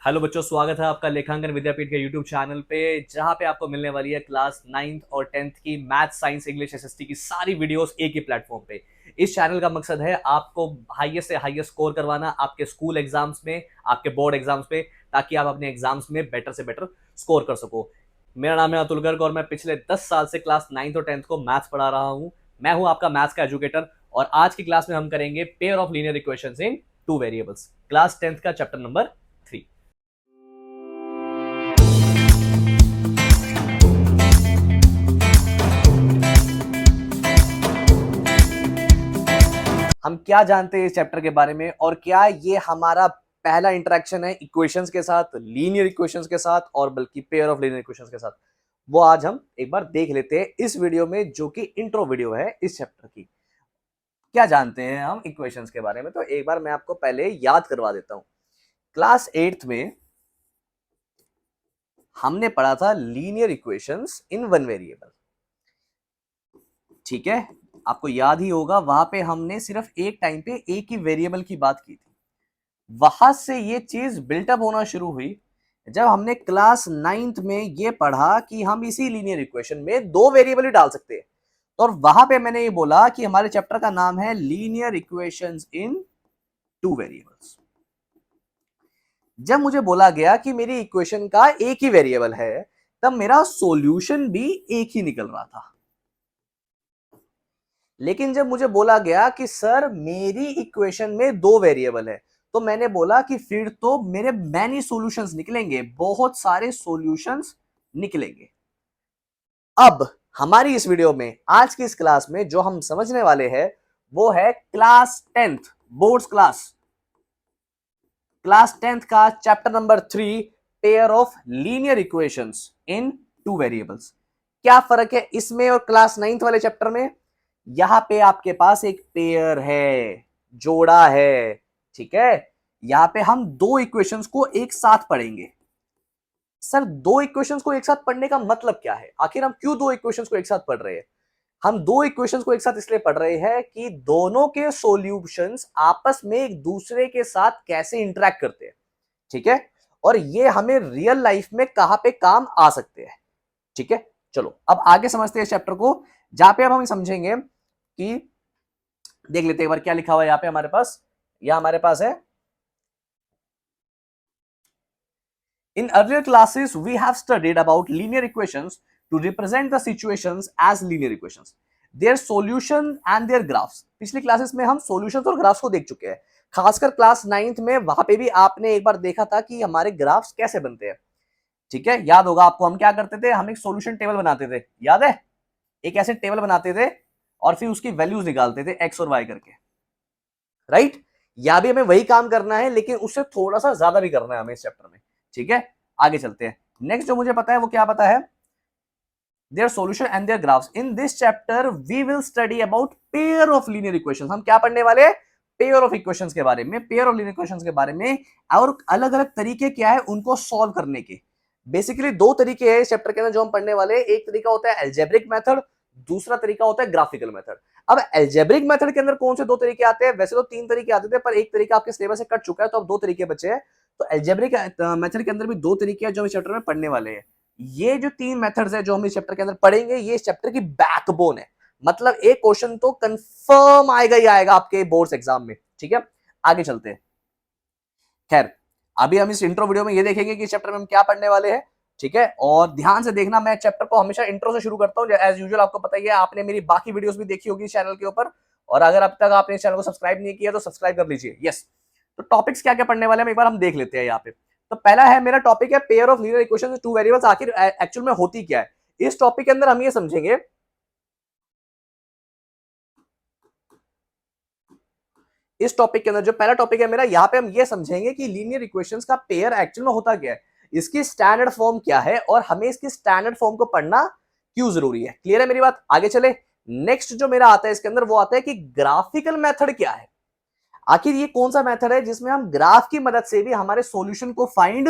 Hello बच्चों, स्वागत है आपका लेखांकन विद्यापीठ के यूट्यूब चैनल पे, जहां पे आपको मिलने वाली है क्लास 9th और 10th की मैथ, साइंस, इंग्लिश, एसएसटी की सारी वीडियोस एक ही प्लेटफॉर्म पे। इस चैनल का मकसद है आपको हाईएस्ट से हाईएस्ट स्कोर करवाना आपके स्कूल एग्जाम्स में, आपके बोर्ड एग्जाम्स पे, ताकि आप अपने एग्जाम्स में बेटर से बेटर स्कोर कर सको। मेरा नाम है अतुल गर्ग और मैं पिछले 10 साल से क्लास 9th और 10th को मैथ्स पढ़ा रहा हूँ। मैं हूँ आपका मैथ्स का एजुकेटर और आज की क्लास में हम करेंगे pair of linear equations in two variables, class 10th का चैप्टर नंबर 3। हम क्या जानते हैं इस चैप्टर के बारे में और क्या ये हमारा पहला इंटरेक्शन है इक्वेशंस के साथ, लीनियर इक्वेशंस के साथ, और बल्कि पेयर ऑफ लीनियर इक्वेशंस के साथ, वो आज हम एक बार देख लेते हैं इस वीडियो में, जो कि इंट्रो वीडियो है इस चैप्टर की। क्या जानते हैं हम इक्वेशंस के बारे में, तो एक बार मैं आपको पहले याद करवा देता हूं। क्लास 8th में हमने पढ़ा था लीनियर इक्वेशंस इन वन वेरिएबल। ठीक है, आपको याद ही होगा, वहां पे हमने सिर्फ एक टाइम पे एक ही वेरिएबल की बात की थी। वहां से ये चीज बिल्टअप होना शुरू हुई जब हमने क्लास 9th में ये पढ़ा कि हम इसी लीनियर इक्वेशन में दो वेरिएबल ही डाल सकते हैं। और वहां पे मैंने ये बोला कि हमारे चैप्टर का नाम है linear equations in two variables. जब मुझे बोला गया कि मेरी इक्वेशन का एक ही वेरिएबल है, तब मेरा सॉल्यूशन भी एक ही निकल रहा था। लेकिन जब मुझे बोला गया कि सर मेरी इक्वेशन में दो वेरिएबल है, तो मैंने बोला कि फिर तो मेरे मैनी सॉल्यूशंस निकलेंगे, बहुत सारे सॉल्यूशंस निकलेंगे। अब हमारी इस वीडियो में, आज की इस क्लास में जो हम समझने वाले हैं वो है class 10th boards class 10th का chapter number 3, pair of linear equations in two variables. क्या फर्क है इसमें और क्लास 9th वाले चैप्टर में? यहां पे आपके पास एक पेयर है, जोड़ा है। ठीक है, यहां पे हम दो इक्वेशंस को एक साथ पढ़ेंगे। सर दो इक्वेशंस को एक साथ पढ़ने का मतलब क्या है? आखिर हम क्यों दो इक्वेशंस को एक साथ पढ़ रहे हैं? हम दो इक्वेशंस को एक साथ इसलिए पढ़ रहे हैं कि दोनों के सॉल्यूशंस आपस में एक दूसरे के साथ कैसे इंटरेक्ट करते हैं। ठीक है, और ये हमें रियल लाइफ में कहां पे काम आ सकते हैं। ठीक है, चलो अब आगे समझते हैं इस चैप्टर को, जहां पे अब हम समझेंगे कि देख लेते हैं एक बार क्या लिखा हुआ है यहां पे हमारे पास। यह हमारे पास है, in earlier classes we have studied about linear equations to represent the situations as linear equations, their solution and their graphs। पिछली क्लासेस में हम सॉल्यूशंस और ग्राफ्स को देख चुके हैं। खासकर क्लास 9th में वहां पे भी आपने एक बार देखा था कि हमारे ग्राफ्स कैसे बनते हैं। ठीक है, याद होगा आपको, हम क्या करते थे, हम एक सॉल्यूशन टेबल बनाते थे, याद है? एक ऐसे टेबल बनाते थे और फिर उसकी वैल्यूज निकालते थे एक्स और वाई करके, राइट? या भी हमें वही काम करना है, लेकिन उससे थोड़ा सा ज्यादा भी करना है हमें इस चैप्टर में। ठीक है, आगे चलते हैं। नेक्स्ट जो मुझे पता है वो क्या पता है, their solution and their graphs। in this chapter we will study about pair of linear equations। हम क्या पढ़ने वाले हैं? पेयर ऑफ इक्वेशंस के बारे में, पेयर ऑफ लीनियर इक्वेशंस के बारे में, और अलग अलग तरीके क्या है उनको सॉल्व करने के। बेसिकली दो तरीके हैं इस चैप्टर के अंदर जो हम पढ़ने वाले हैं। एक तरीका होता है एल्जेब्रिक मेथड, दूसरा तरीका होता है ग्राफिकल मेथड। अब एल्जेब्रिक मेथड के अंदर कौन से दो तरीके आते हैं? वैसे तो तीन तरीके आते थे, पर एक तरीका आपके सिलेबस से कट चुका है, तो अब दो तरीके बचे हैं। तो एल्जेब्रिक मेथड के अंदर भी दो तरीके हैं जो इस चैप्टर में पढ़ने वाले हैं। ये जो तीन मेथड्स है जो हम इस चैप्टर के अंदर पढ़ेंगे, ये इस चैप्टर की बैकबोन है। मतलब एक क्वेश्चन तो कंफर्म आएगा ही आएगा आपके बोर्ड्स एग्जाम में। ठीक है, आगे चलते हैं। खैर, अभी हम इस इंट्रो वीडियो में ये देखेंगे कि इस चैप्टर में हम क्या पढ़ने वाले हैं। ठीक है, और ध्यान से देखना, मैं चैप्टर को हमेशा इंट्रो से शुरू करता हूं एज यूजुअल। आपको पता ही है, आपने मेरी बाकी वीडियोस भी देखी होगी इस चैनल के ऊपर, और अगर अब तक आपने इस चैनल को सब्सक्राइब नहीं किया तो सब्सक्राइब कर लीजिए। यस, तो टॉपिक्स क्या क्या पढ़ने वाले हैं एक बार हम देख लेते हैं यहाँ पे। तो पहला है मेरा टॉपिक है pair of linear equations two variables. आखिर एक्चुअल में होती क्या है? इस टॉपिक के अंदर हम ये समझेंगे, इस टॉपिक के अंदर जो पहला टॉपिक है मेरा, यहां पे हम ये समझेंगे कि लीनियर इक्वेशंस का पेयर एक्चुअल में होता क्या है, इसकी स्टैंडर्ड फॉर्म क्या है, और हमें इसकी स्टैंडर्ड फॉर्म को पढ़ना क्यों जरूरी है। क्लियर है मेरी बात? आगे चले। नेक्स्ट जो मेरा आता है इसके अंदर, वो आता है कि ग्राफिकल मेथड क्या है। आखिर ये कौन सा मेथड है जिसमें हम ग्राफ की मदद से भी हमारे सॉल्यूशन को फाइंड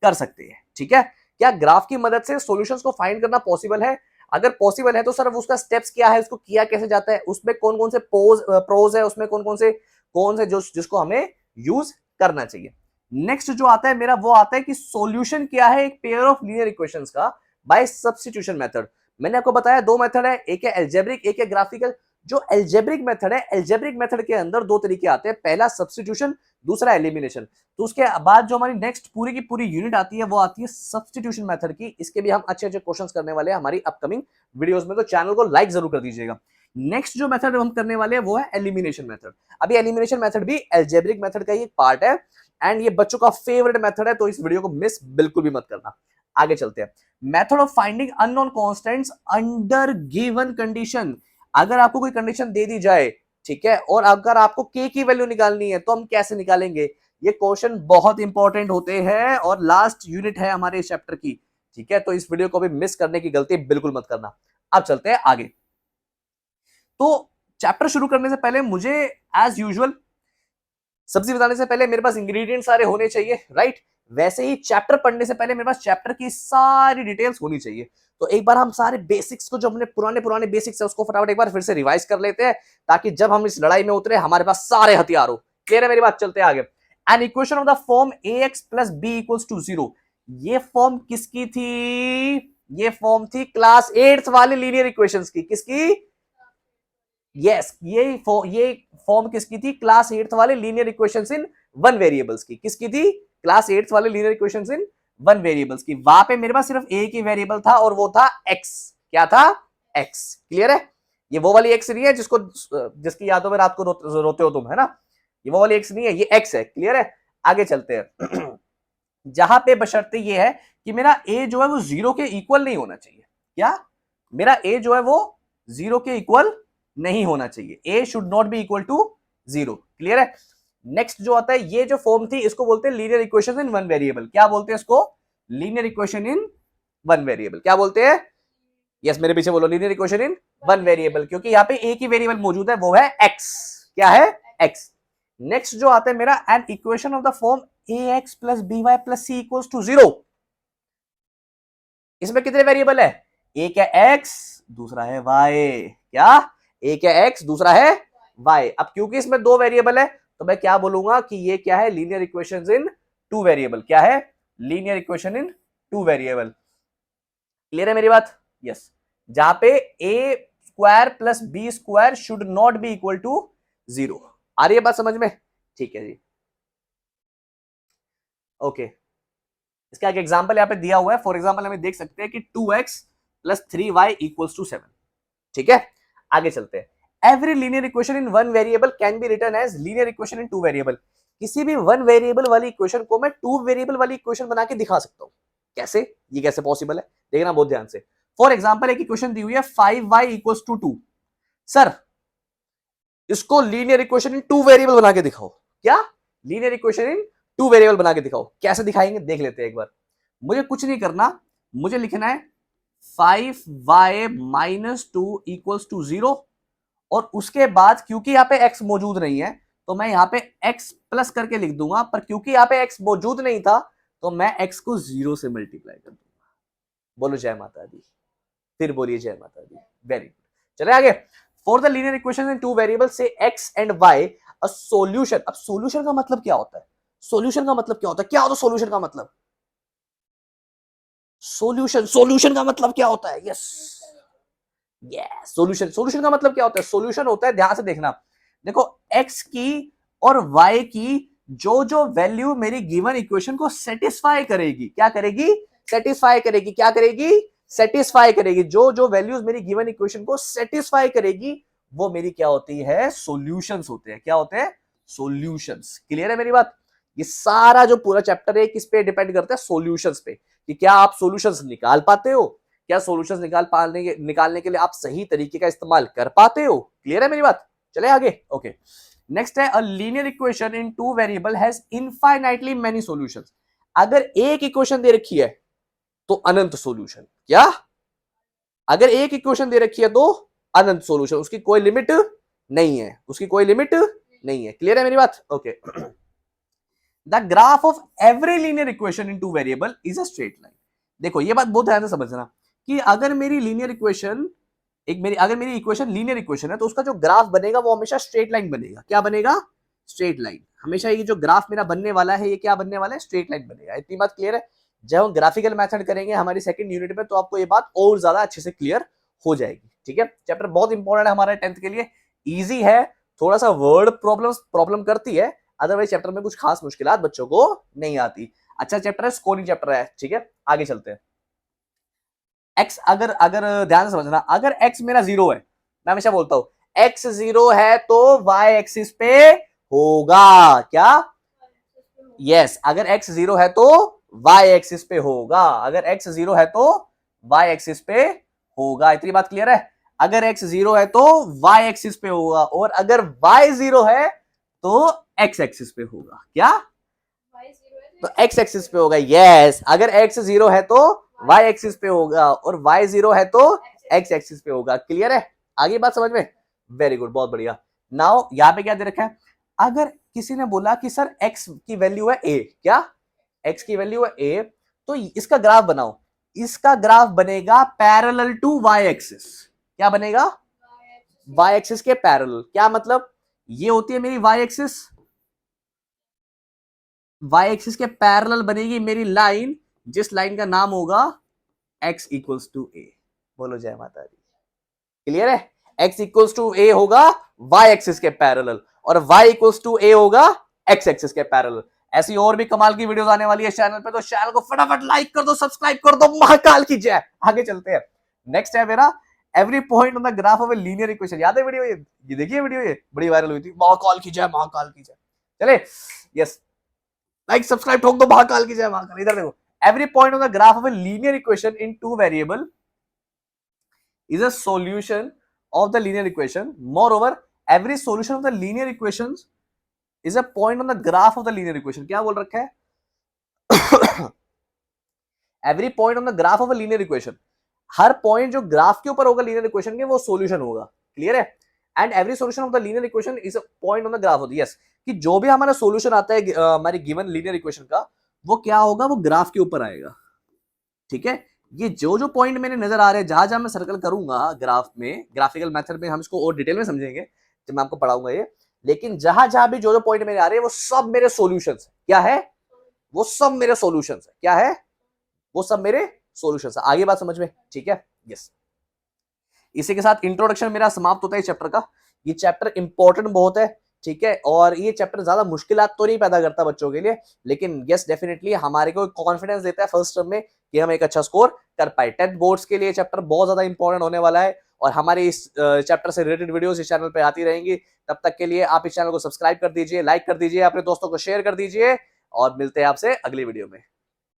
कर सकते हैं। ठीक है, क्या ग्राफ की मदद से सॉल्यूशंस को फाइंड करना पॉसिबल है? अगर पॉसिबल है तो सर उसका स्टेप्स क्या है, उसको किया कैसे जाता है, उसमें कौन कौन से प्रोज है, उसमें कौन से जो जिसको हमें यूज करना चाहिए। नेक्स्ट जो आता है मेरा वो आता है कि सॉल्यूशन क्या है एक पेयर ऑफ लीनियर इक्वेशंस का बाय सब्स्टिट्यूशन मेथड। मैंने आपको बताया दो मेथड है, एक है एल्जेब्रिक, एक है ग्राफिकल। जो एल्जेब्रिक मेथड है, एल्जेब्रिक मेथड के अंदर दो तरीके आते हैं, पहला सब्स्टिट्यूशन, दूसरा एलिमिनेशन। तो उसके बाद जो हमारी नेक्स्ट पूरी की पूरी यूनिट आती है वो आती है सब्स्टिट्यूशन मेथड की। इसके भी हम अच्छे अच्छे क्वेश्चंस करने वाले हैं हमारी अपकमिंग वीडियोस में, तो चैनल को लाइक जरूर कर दीजिएगा। नेक्स्ट जो मेथड हम करने वाले हैं वो है एलिमिनेशन मेथड। अभी एलिमिनेशन मेथड भी एल्जेब्रिक मेथड का ही एक पार्ट है एंड ये बच्चों का फेवरेट मेथड है, तो इस वीडियो को मिस बिल्कुल भी मत करना। आगे चलते हैं। Method of finding unknown constants under given condition. अगर आपको कोई कंडीशन दे दी जाए, ठीक है, और अगर आपको के की वैल्यू निकालनी है तो हम कैसे निकालेंगे? ये क्वेश्चन बहुत इंपॉर्टेंट होते हैं और लास्ट यूनिट है हमारे इस चैप्टर की, ठीक है, तो इस वीडियो को भी मिस करने की गलती बिल्कुल मत करना। अब चलते हैं आगे। तो चैप्टर शुरू करने से पहले मुझे एज यूजुअल सब्जी बताने से पहले मेरे पास इंग्रेडिएंट सारे होने चाहिए, राइट? वैसे ही चैप्टर पढ़ने से पहले मेरे पास चैप्टर की सारी डिटेल्स होनी चाहिए। तो एक बार हम सारे बेसिक्स को, जो अपने पुराने पुराने बेसिक्स है उसको फटाफट एक बार फिर से रिवाइज कर लेते हैं, ताकि जब हम इस लड़ाई में उतरे हमारे पास सारे हथियार हो। क्लियर है मेरी बात? चलते हैं आगे। An equation of the form ax plus b equals to 0। ये फॉर्म किसकी थी? ये फॉर्म थी क्लास 8th वाले लीनियर इक्वेशंस की। किसकी? यस, ये फॉर्म किसकी थी? क्लास 8th वाले linear equations in one variables की। किसकी थी? क्लास 8th वाले linear equations in one variables की। वहां पे मेरे पास सिर्फ एक ही वेरिएबल था और वो था x। क्या था? x। क्लियर है? ये वो वाली x नहीं है जिसकी यादों में रात को रोते हो तुम, है ना? ये वो वाली x नहीं है, ये x है। क्लियर है? आगे चलते हैं। जहां पे बशर्ते ये है कि मेरा a जो है वो 0 के इक्वल नहीं होना चाहिए। क्या? मेरा a जो है वो 0 के इक्वल नहीं होना चाहिए। a should not be equal to 0। Clear है? नेक्स्ट जो आता है, ये जो फॉर्म थी इसको बोलते हैं linear equation in one variable. क्या बोलते हैं इसको? Linear equation in one variable. क्या बोलते हैं? यस, मेरे पीछे बोलो, linear equation in one variable, क्योंकि यहाँ पे एक ही वेरिएबल मौजूद है, वो है x। क्या है? x। नेक्स्ट जो आता है मेरा, an equation of the form ax plus b y plus c equals to 0। इसमें कितने वेरिएबल है? एक है x, दूसरा है y। क्या? एक है x, दूसरा है y। अब क्योंकि इसमें दो वेरिएबल है तो मैं क्या बोलूंगा कि ये क्या है? Linear equations in two variable. क्या है? Linear equation in two variable. Clear है मेरी बात? यस। जहां पे a square plus b square should not be equal to 0। आ रही है बात समझ में? ठीक है जी, ओके। इसका एक एग्जांपल यहाँ पे दिया हुआ है। फॉर एग्जांपल हमें देख सकते हैं कि 2x plus 3y equals to 7। ठीक है, आगे चलते हैं। Every linear equation in one variable can be written as linear equation in two variable. किसी भी वन वेरिएबल वाली इक्वेशन को मैं टू वेरिएबल वाली इक्वेशन बना के दिखा सकता हूं। कैसे? ये कैसे पॉसिबल है? देखना बहुत ध्यान से। फॉर एग्जांपल एक इक्वेशन दी हुई है 5y इक्वल्स टू 2। सर, इसको linear equation in two variable बना के दिखाओ। क्या? Linear equation in two variable बना के दिखाओ। कैसे दिखाएंगे देख लेते हैं एक बार। मुझे कुछ नहीं करना, मुझे लिखना है 5y माइनस 2 इक्वल्स टू 0, और उसके बाद क्योंकि यहाँ पे x मौजूद नहीं है तो मैं यहाँ पे x प्लस करके लिख दूंगा, पर क्योंकि यहाँ पे x मौजूद नहीं था तो मैं x को 0 से मल्टीप्लाई कर दूंगा। बोलो जय माता दी, फिर बोलिए जय माता दी। वेरी गुड, चले आगे। For the linear equation in two variable से x and y a solution. अब सॉल्यूशन का मतलब क्या होता है? सॉल्यूशन का मतलब क्या होता है? क्या होता है सॉल्यूशन का मतलब? सॉल्यूशन का मतलब क्या होता है? यस, सॉल्यूशन का मतलब क्या होता है? सॉल्यूशन होता है, ध्यान से देखना, देखो, x की और y की जो जो वैल्यू मेरी गिवन इक्वेशन को सेटिस्फाई करेगी। क्या करेगी? सेटिस्फाई करेगी। क्या करेगी? सेटिस्फाई करेगी। जो जो वैल्यूज मेरी गिवन इक्वेशन को सेटिस्फाई करेगी वो मेरी क्या होती है? सॉल्यूशंस होते हैं। क्या होते हैं? सॉल्यूशंस। क्लियर है मेरी बात? ये सारा जो पूरा चैप्टर है किस पे डिपेंड करता है? सॉल्यूशंस पे, कि क्या आप सॉल्यूशंस निकाल पाते हो, क्या सॉल्यूशंस निकालने के लिए आप सही तरीके का इस्तेमाल कर पाते हो। क्लियर है मेरी बात? चले आगे, ओके। नेक्स्ट है, a linear equation in two variable has infinitely many solutions. अगर एक इक्वेशन दे रखी है तो अनंत सॉल्यूशन। क्या? अगर एक इक्वेशन दे रखी है तो अनंत सॉल्यूशन, उसकी कोई लिमिट नहीं है, उसकी कोई लिमिट नहीं है। क्लियर है मेरी बात? Okay. The graph of every linear equation in two variable is a straight line. देखो, ये बात बहुत ध्यान से समझना कि अगर मेरी लीनियर इक्वेशन अगर मेरी इक्वेशन लीनियर इक्वेशन है तो उसका जो ग्राफ बनेगा वो हमेशा स्ट्रेट लाइन बनेगा। क्या बनेगा? Straight line. हमेशा ये जो ग्राफ मेरा बनने वाला है ये क्या बनने वाला है, स्ट्रेट लाइन बनेगा। इतनी बात क्लियर है। जब हम ग्राफिकल मेथड करेंगे हमारी सेकंड यूनिट में तो आपको ये बात और ज्यादा अच्छे से क्लियर हो जाएगी। ठीक है, चैप्टर बहुत इंपॉर्टेंट है हमारे 10th के लिए, इजी है, थोड़ा सा वर्ड प्रॉब्लम करती है, अदरवाइज चैप्टर में कुछ खास मुश्किलात बच्चों को नहीं आती। अच्छा चैप्टर है, स्कोरिंग चैप्टर है। ठीक है, आगे चलते हैं। एक्स अगर अगर ध्यान से समझना, अगर एक्स मेरा 0 है, मैं हमेशा बोलता हूं एक्स 0 है तो वाई एक्सिस पे होगा क्या, यस अगर एक्स 0 है तो वाई एक्सिस पे होगा, अगर एक्स 0 है तो वाई एक्सिस पे होगा। इतनी बात क्लियर है। अगर एक्स 0 है तो वाई एक्सिस पे होगा, और अगर वाई 0 है तो एक्स एक्सिस पे होगा क्या, तो एक्स एक्सिस पे होगा। यस अगर एक्स 0 है तो वाई एक्सिस पे होगा, और वाई 0 है तो एक्स एक्सिस पे होगा। क्लियर है, आगे बात समझ में, वेरी गुड, बहुत बढ़िया। नाउ यहां पे क्या दे रखा है, अगर किसी ने बोला कि सर x की वैल्यू है a, क्या x की वैल्यू है a, तो इसका ग्राफ बनाओ, इसका ग्राफ बनेगा पैरेलल टू y एक्सिस। क्या बनेगा, y एक्सिस के पैरेलल। क्या मतलब, ये होती है मेरी y एक्सिस, y एक्सिस के पैरेलल बनेगी मेरी लाइन, जिस लाइन का नाम होगा x इक्वल्स टू a। बोलो जय माता दी। क्लियर है, x इक्वल्स टू a होगा y एक्सिस के पैरेलल, और y इक्वल्स टू a होगा x एक्सिस के पैरेलल। ऐसी और भी कमाल की वीडियोस आने वाली है चैनल पे, तो चैनल को फटाफट लाइक कर दो, सब्सक्राइब कर दो, महाकाल की जय। आगे चलते हैं। नेक्स्ट है मेरा every point on the graph of a linear equation. याद है वीडियो, ये देखिए वीडियो, ये बड़ी वायरल हुई थी, महाकाल की जय, महाकाल की जय। चले, यस लाइक सब्सक्राइब ठोक दो, महाकाल की जय, महाकाल। इधर देखो, every point on the graph of a linear equation in two variable is a solution of the linear equation. Moreover, every solution of the linear equations is a point on the graph of the linear equation. क्या बोल रखा है every point on the graph of a linear equation, her point जो graph के ऊपर होगा linear equation के वो सॉल्यूशन होगा। क्लियर है, and every solution of the linear equation is a point on the graph of, yes कि जो भी हमारा सॉल्यूशन आता है हमारी गिवन लीनियर इक्वेशन का, वो क्या होगा, वो ग्राफ के ऊपर आएगा। ठीक है, ये जो जो पॉइंट मेरे नजर आ रहे हैं, जहां जहां मैं सर्कल करूंगा ग्राफ में, ग्राफिकल मेथड में हम इसको और डिटेल में समझेंगे जब मैं आपको पढ़ाऊंगा ये, लेकिन जहां जहां भी जो जो पॉइंट मेरे आ रहे हैं वो सब मेरे सॉल्यूशंस है। क्या है, वो सब मेरे सॉल्यूशंस है। क्या है, वो सब मेरे सॉल्यूशंस है। आगे बात समझ में, ठीक है, यस। इसी के साथ इंट्रोडक्शन मेरा समाप्त होता है चैप्टर का। ये चैप्टर इंपॉर्टेंट बहुत है, ठीक है, और ये चैप्टर ज्यादा मुश्किलात तो नहीं पैदा करता बच्चों के लिए, लेकिन यस डेफिनेटली हमारे को कॉन्फिडेंस देता है फर्स्ट टर्म में कि हम एक अच्छा स्कोर कर पाए। 10th बोर्ड्स के लिए चैप्टर बहुत ज्यादा इंपॉर्टेंट होने वाला है, और हमारी इस चैप्टर से रिलेटेड वीडियोस इस चैनल पे आती रहेंगी। तब तक के लिए आप इस चैनल को सब्सक्राइब कर दीजिए, लाइक कर दीजिए, अपने दोस्तों को शेयर कर दीजिए, और मिलते हैं आपसे अगली वीडियो में।